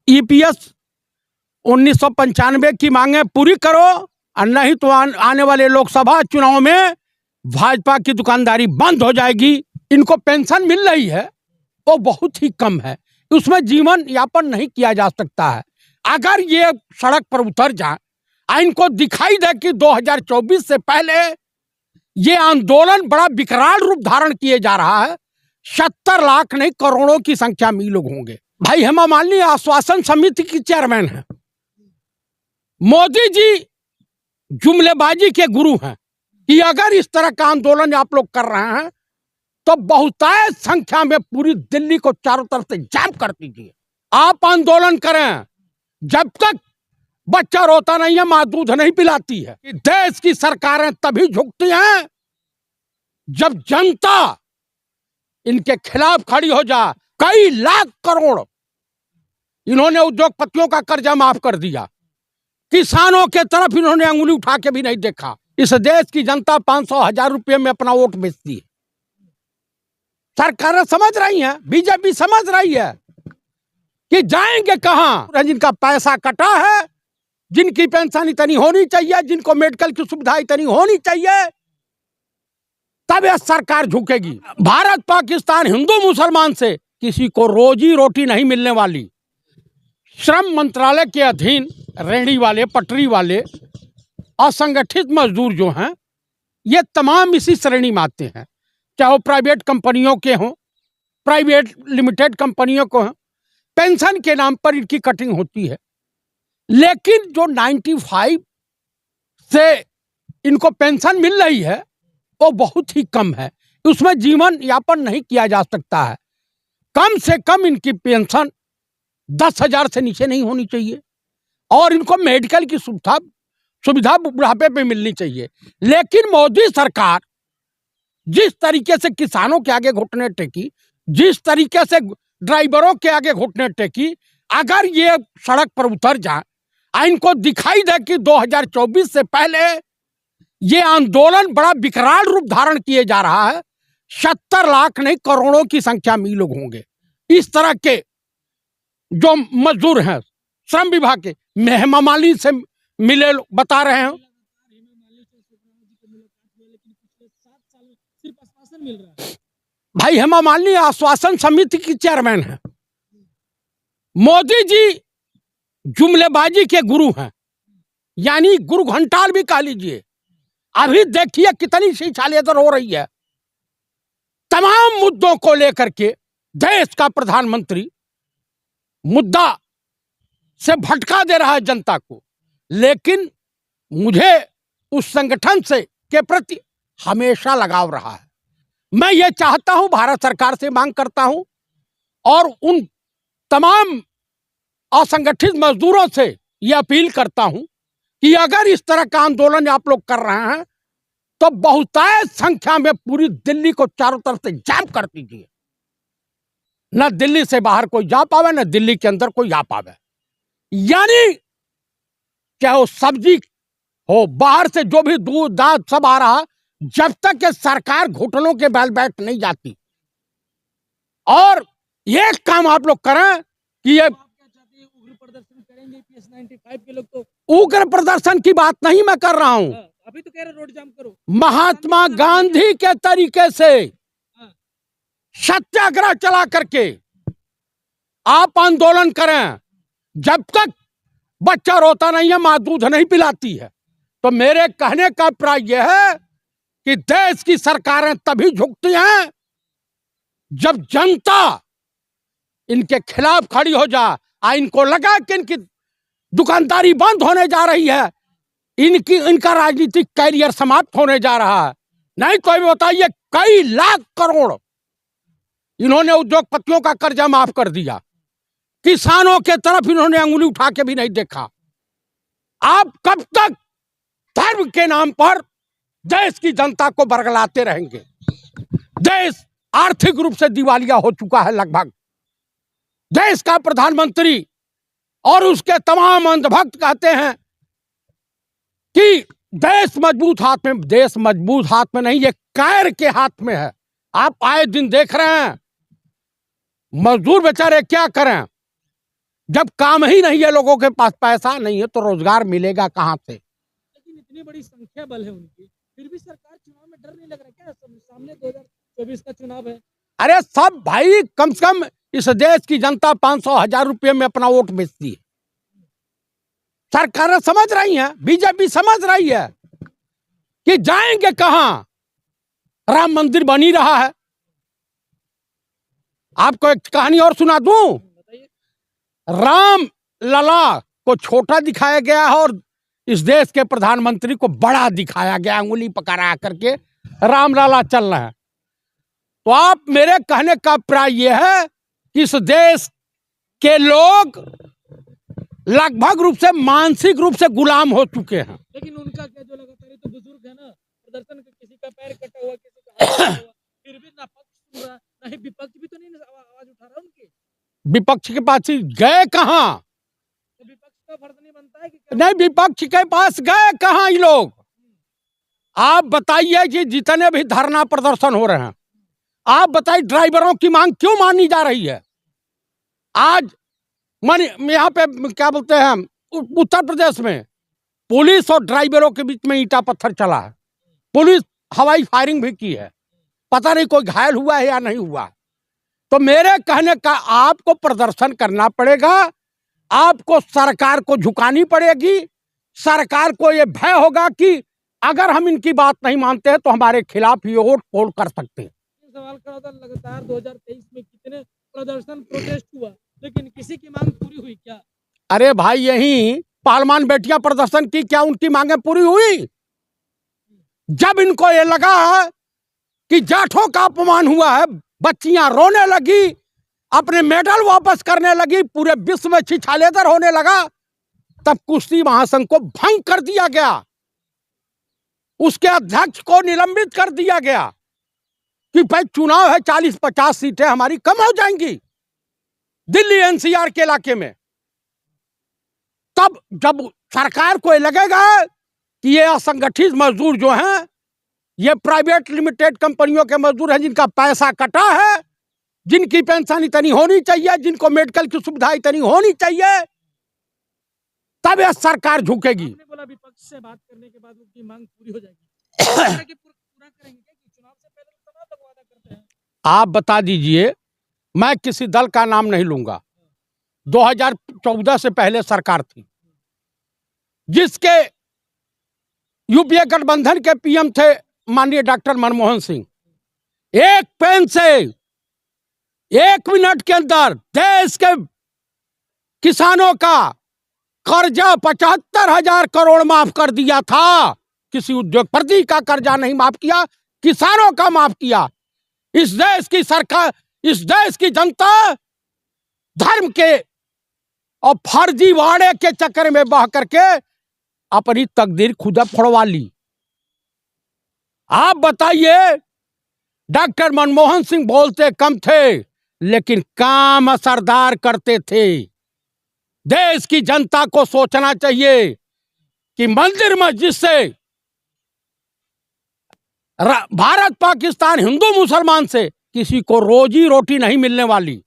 EPS 1995 की मांगे पूरी करो और नहीं तो आने वाले लोकसभा चुनाव में भाजपा की दुकानदारी बंद हो जाएगी। इनको पेंशन मिल रही है वो बहुत ही कम है, उसमें जीवन यापन नहीं किया जा सकता है। अगर ये सड़क पर उतर जाए, इनको दिखाई दे कि 2024 से पहले ये आंदोलन बड़ा विकराल रूप धारण किए जा रहा है, 70 लाख नहीं करोड़ों की संख्या में लोग होंगे। भाई हेमा मालिनी आश्वासन समिति की चेयरमैन है। मोदी जी जुमलेबाजी के गुरु हैं कि अगर इस तरह का आंदोलन आप लोग कर रहे हैं तो बहुतायत संख्या में पूरी दिल्ली को चारों तरफ से जाम कर दीजिए। आप आंदोलन करें, जब तक बच्चा रोता नहीं है मां दूध नहीं पिलाती है। देश की सरकारें तभी झुकती हैं जब जनता इनके खिलाफ खड़ी हो जाए। कई लाख करोड़ इन्होंने उद्योगपतियों का कर्जा माफ कर दिया, किसानों के तरफ इन्होंने अंगुली उठा के भी नहीं देखा। इस देश की जनता 500,000 रुपये में अपना वोट बेचती है। सरकारें समझ रही हैं, बीजेपी समझ रही है कि जाएंगे कहां। जिनका पैसा कटा है, जिनकी पेंशन इतनी होनी चाहिए, जिनको मेडिकल की सुविधा इतनी होनी चाहिए, तब यह सरकार झुकेगी। भारत पाकिस्तान हिंदू मुसलमान से किसी को रोजी रोटी नहीं मिलने वाली। श्रम मंत्रालय के अधीन रेहड़ी वाले, पटरी वाले, असंगठित मजदूर जो हैं, ये तमाम इसी श्रेणी में आते हैं। चाहे वो प्राइवेट कंपनियों के हों, प्राइवेट लिमिटेड कंपनियों को हों, पेंशन के नाम पर इनकी कटिंग होती है। लेकिन जो 95 से इनको पेंशन मिल रही है वो बहुत ही कम है, उसमें जीवन यापन नहीं किया जा सकता है। कम से कम इनकी पेंशन 10,000 से नीचे नहीं होनी चाहिए और इनको मेडिकल की सुविधा बुढ़ापे पे मिलनी चाहिए। लेकिन मोदी सरकार जिस तरीके से किसानों के आगे घुटने टेकी, जिस तरीके से ड्राइवरों के आगे घुटने टेकी, अगर ये सड़क पर उतर जाए, इनको दिखाई दे कि 2024 से पहले ये आंदोलन बड़ा विकराल रूप धारण किए जा रहा है, 70 लाख नहीं करोड़ों की संख्या में लोग होंगे। इस तरह के जो मजदूर हैं श्रम विभाग के, हेमा मालिनी से मिले बता रहे हैं भाई हेमा मालिनी आश्वासन समिति की चेयरमैन है। मोदी जी जुमलेबाजी के गुरु हैं, यानी गुरु घंटाल भी कह लीजिए। अभी देखिए कितनी शिक्षालेतर हो रही है। तमाम मुद्दों को लेकर के देश का प्रधानमंत्री मुद्दा से भटका दे रहा है जनता को। लेकिन मुझे उस संगठन से के प्रति हमेशा लगाव रहा है। मैं ये चाहता हूं, भारत सरकार से मांग करता हूं और उन तमाम असंगठित मजदूरों से ये अपील करता हूं कि अगर इस तरह का आंदोलन आप लोग कर रहे हैं तो बहुतायत संख्या में पूरी दिल्ली को चारों तरफ से जाम कर दीजिए। न दिल्ली से बाहर कोई जा पावे, न दिल्ली के अंदर कोई आ पावे। यानी चाहे वो सब्जी हो, बाहर से जो भी दूध दाद सब आ रहा, जब तक ये सरकार घुटनों के बल बैठ नहीं जाती। और ये काम आप लोग करें कि ये उग्र प्रदर्शन करेंगे। PS 95 के लोग तो उग्र प्रदर्शन की बात नहीं मैं कर रहा हूं, अभी तो कह रहे रोड जाम करो। महात्मा गांधी के तरीके से सत्याग्रह चला करके आप आंदोलन करें। जब तक बच्चा रोता नहीं है मां दूध नहीं पिलाती है। तो मेरे कहने का अभिप्राय यह है कि देश की सरकारें तभी झुकती हैं जब जनता इनके खिलाफ खड़ी हो जाए। इनको लगा कि इनकी दुकानदारी बंद होने जा रही है, इनका राजनीतिक कैरियर समाप्त होने जा रहा है। नहीं तो ये बताइए, कई लाख करोड़ इन्होंने उद्योगपतियों का कर्जा माफ कर दिया, किसानों के तरफ इन्होंने अंगुली उठा के भी नहीं देखा। आप कब तक धर्म के नाम पर देश की जनता को बरगलाते रहेंगे? देश आर्थिक रूप से दिवालिया हो चुका है लगभग। देश का प्रधानमंत्री और उसके तमाम अंधभक्त कहते हैं कि देश मजबूत हाथ में। देश मजबूत हाथ में नहीं, ये कायर के हाथ में है। आप आए दिन देख रहे हैं मजदूर बेचारे क्या करें। जब काम ही नहीं है, लोगों के पास पैसा नहीं है, तो रोजगार मिलेगा कहाँ से? लेकिन इतनी बड़ी संख्या बल है उनकी, फिर भी सरकार चुनाव में डर नहीं लग रहा क्या? सामने 2024 का चुनाव है। अरे सब भाई, कम से कम इस देश की जनता 500,000 रुपये में अपना वोट बेचती है। सरकारें समझ रही हैं, बीजेपी समझ रही है कि जाएंगे कहां। राम मंदिर बन ही रहा है। आपको एक कहानी और सुना दूं। बताइए। राम लला को छोटा दिखाया गया है और इस देश के प्रधानमंत्री को बड़ा दिखाया गया, अंगुली पकड़ा करके राम लला चल रहे हैं। तो आप, मेरे कहने का अभिप्राय यह है कि इस देश के लोग लगभग रूप से, मानसिक रूप से गुलाम हो चुके हैं। लेकिन उनका क्या, जो लगातार, ये तो बुजुर्ग है ना, प्रदर्शन का किसी का पैर कटा हुआ, किसी का हाथ कटा हुआ, फिर भी ना पक्ष सुन रहा, ना ही विपक्ष भी तो नहीं आवाज उठा रहा उनकी। विपक्ष के पास ही गए कहां? तो विपक्ष का फर्ज नहीं बनता है कि क्या? नहीं, विपक्ष के पास गए कहां ये लोग? आप बताइए कि जितने भी धरना प्रदर्शन हो रहे हैं, आप बताइए ड्राइवरों की मांग क्यों मानी जा रही है? आज यहाँ पे क्या बोलते हैं, उत्तर प्रदेश में पुलिस और ड्राइवरों के बीच में ईंटा पत्थर चला है। पुलिस हवाई फायरिंग भी की है, पता नहीं कोई घायल हुआ है या नहीं हुआ। तो मेरे कहने का, आपको प्रदर्शन करना पड़ेगा, आपको सरकार को झुकानी पड़ेगी। सरकार को यह भय होगा कि अगर हम इनकी बात नहीं मानते हैं तो हमारे खिलाफ ये वोट पोल कर सकते हैं। सवाल खड़ा होता, लगातार 2023 में कितने प्रदर्शन, प्रोटेस्ट हुआ, लेकिन किसी की मांग पूरी हुई क्या? अरे भाई, यही पालमान बेटियां प्रदर्शन की, क्या उनकी मांगे पूरी हुई? जब इनको ये लगा कि जाठों का अपमान हुआ है, बच्चियां रोने लगी, अपने मेडल वापस करने लगी, पूरे विश्व में छिछालेदर होने लगा, तब कुश्ती महासंघ को भंग कर दिया गया, उसके अध्यक्ष को निलंबित कर दिया गया कि भाई चुनाव है, 40-50 सीटें हमारी कम हो जाएंगी दिल्ली एनसीआर के इलाके में। तब जब सरकार को लगेगा कि ये असंगठित मजदूर जो हैं, ये प्राइवेट लिमिटेड कंपनियों के मजदूर हैं, जिनका पैसा कटा है, जिनकी पेंशन इतनी होनी चाहिए, जिनको मेडिकल की सुविधा इतनी होनी चाहिए, तब यह सरकार झुकेगी। आपने बोला विपक्ष से बात करने के बाद उनकी मांग पूरी हो जाएगी। पूरा करेंगे क्या कि चुनाव से पहले तमाम लोग वादा करते हैं? आप बता दीजिए, मैं किसी दल का नाम नहीं लूंगा। 2014 से पहले सरकार थी, जिसके यूपीए गठबंधन के पीएम थे माननीय डॉक्टर मनमोहन सिंह। एक पेन से 1 मिनट के अंदर देश के किसानों का कर्जा 75,000 करोड़ माफ कर दिया था। किसी उद्योगपति का कर्जा नहीं माफ किया, किसानों का माफ किया। इस देश की सरकार, इस देश की जनता धर्म के और फर्जी वाड़े के चक्कर में बह करके अपनी तकदीर खुद फोड़वा ली। आप बताइए, डॉक्टर मनमोहन सिंह बोलते कम थे, लेकिन काम असरदार करते थे। देश की जनता को सोचना चाहिए कि मंदिर मस्जिद से, भारत पाकिस्तान, हिंदू मुसलमान से किसी को रोजी रोटी नहीं मिलने वाली।